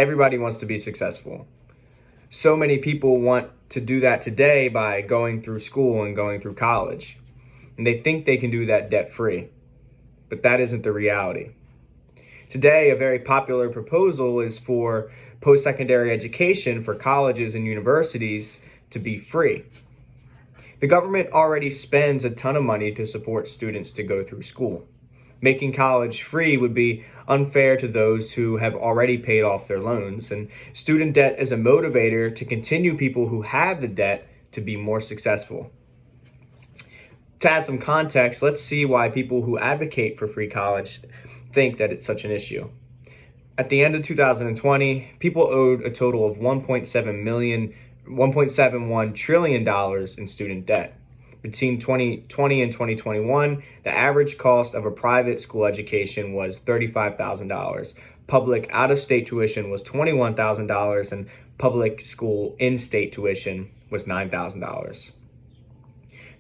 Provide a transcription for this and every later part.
Everybody wants to be successful. So many people want to do that today by going through school and going through college. And they think they can do that debt-free. But that isn't the reality. Today, a very popular proposal is for post-secondary education for colleges and universities to be free. The government already spends a ton of money to support students to go through school. Making college free would be unfair to those who have already paid off their loans, and student debt is a motivator to continue people who have the debt to be more successful. To add some context, let's see why people who advocate for free college think that it's such an issue. At the end of 2020, people owed a total of $1.71 trillion in student debt. Between 2020 and 2021, the average cost of a private school education was $35,000. Public out-of-state tuition was $21,000, and public school in-state tuition was $9,000.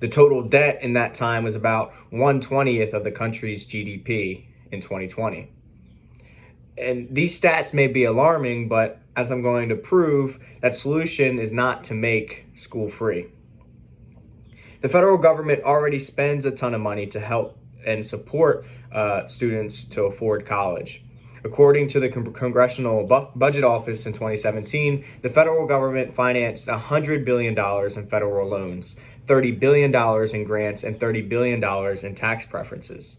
The total debt in that time was about 1/20th of the country's GDP in 2020. And these stats may be alarming, but as I'm going to prove, that solution is not to make school free. The federal government already spends a ton of money to help and support students to afford college. According to the Congressional Budget Office in 2017, the federal government financed $100 billion in federal loans, $30 billion in grants, and $30 billion in tax preferences.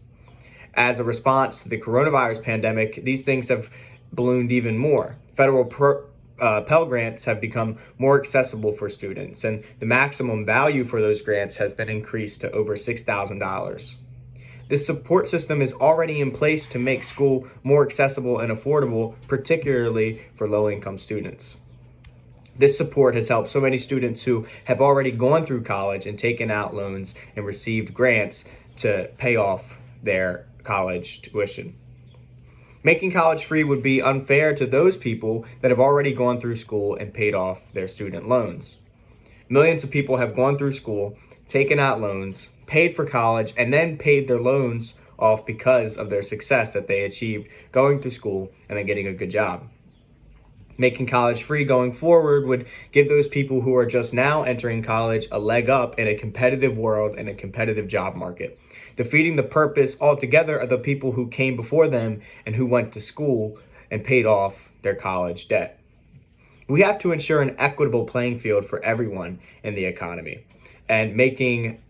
As a response to the coronavirus pandemic, these things have ballooned even more. Federal Pell Grants have become more accessible for students, and the maximum value for those grants has been increased to over $6,000. This support system is already in place to make school more accessible and affordable, particularly for low-income students. This support has helped so many students who have already gone through college and taken out loans and received grants to pay off their college tuition. Making college free would be unfair to those people that have already gone through school and paid off their student loans. Millions of people have gone through school, taken out loans, paid for college, and then paid their loans off because of their success that they achieved going through school and then getting a good job. Making college free going forward would give those people who are just now entering college a leg up in a competitive world and a competitive job market, defeating the purpose altogether of the people who came before them and who went to school and paid off their college debt. We have to ensure an equitable playing field for everyone in the economy, and making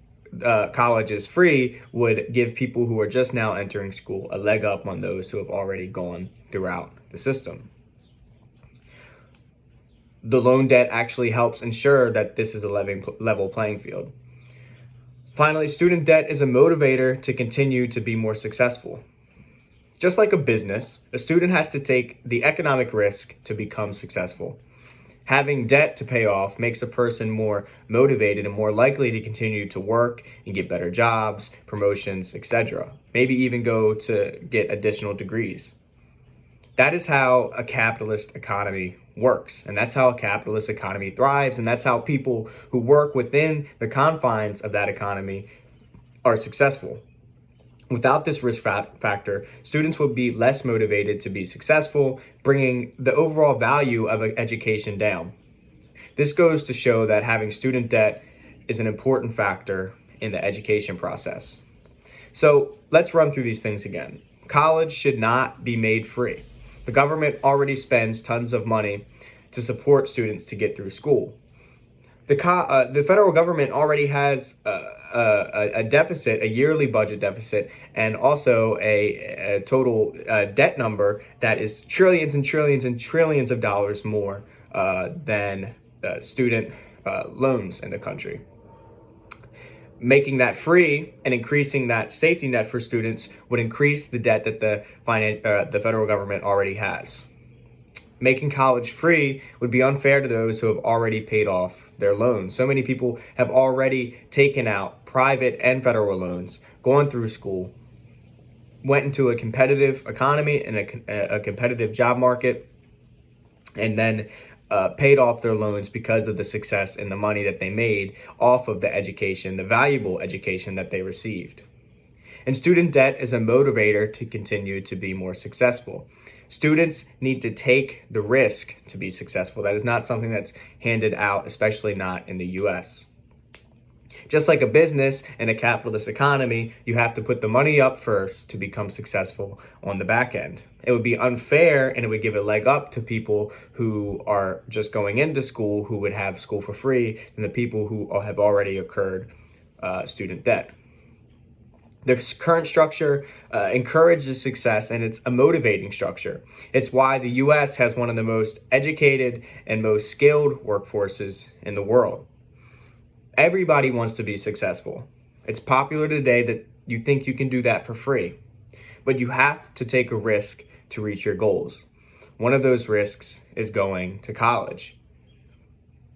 colleges free would give people who are just now entering school a leg up on those who have already gone throughout the system. The loan debt actually helps ensure that this is a level playing field. Finally, student debt is a motivator to continue to be more successful. Just like a business, a student has to take the economic risk to become successful. Having debt to pay off makes a person more motivated and more likely to continue to work and get better jobs, promotions, etc. Maybe even go to get additional degrees. That is how a capitalist economy works, and that's how a capitalist economy thrives, and that's how people who work within the confines of that economy are successful. Without this risk factor, students would be less motivated to be successful, bringing the overall value of education down. This goes to show that having student debt is an important factor in the education process. So let's run through these things again. College should not be made free. The government already spends tons of money to support students to get through school. The federal government already has a deficit, a yearly budget deficit, and also a total debt number that is trillions and trillions and trillions of dollars more than student loans in the country. Making that free and increasing that safety net for students would increase the debt that the federal government already has. Making college free would be unfair to those who have already paid off their loans. So many people have already taken out private and federal loans, gone through school, went into a competitive economy and a competitive job market, and then paid off their loans because of the success and the money that they made off of the education, the valuable education that they received. And student debt is a motivator to continue to be more successful. Students need to take the risk to be successful. That is not something that's handed out, especially not in the US. Just like a business in a capitalist economy, you have to put the money up first to become successful on the back end. It would be unfair, and it would give a leg up to people who are just going into school, who would have school for free, than the people who have already incurred student debt. The current structure encourages success, and it's a motivating structure. It's why the US has one of the most educated and most skilled workforces in the world. Everybody wants to be successful. It's popular today that you think you can do that for free, but you have to take a risk to reach your goals. One of those risks is going to college.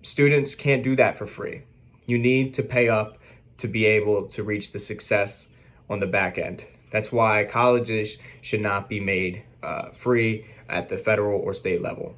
Students can't do that for free. You need to pay up to be able to reach the success on the back end. That's why colleges should not be made free at the federal or state level.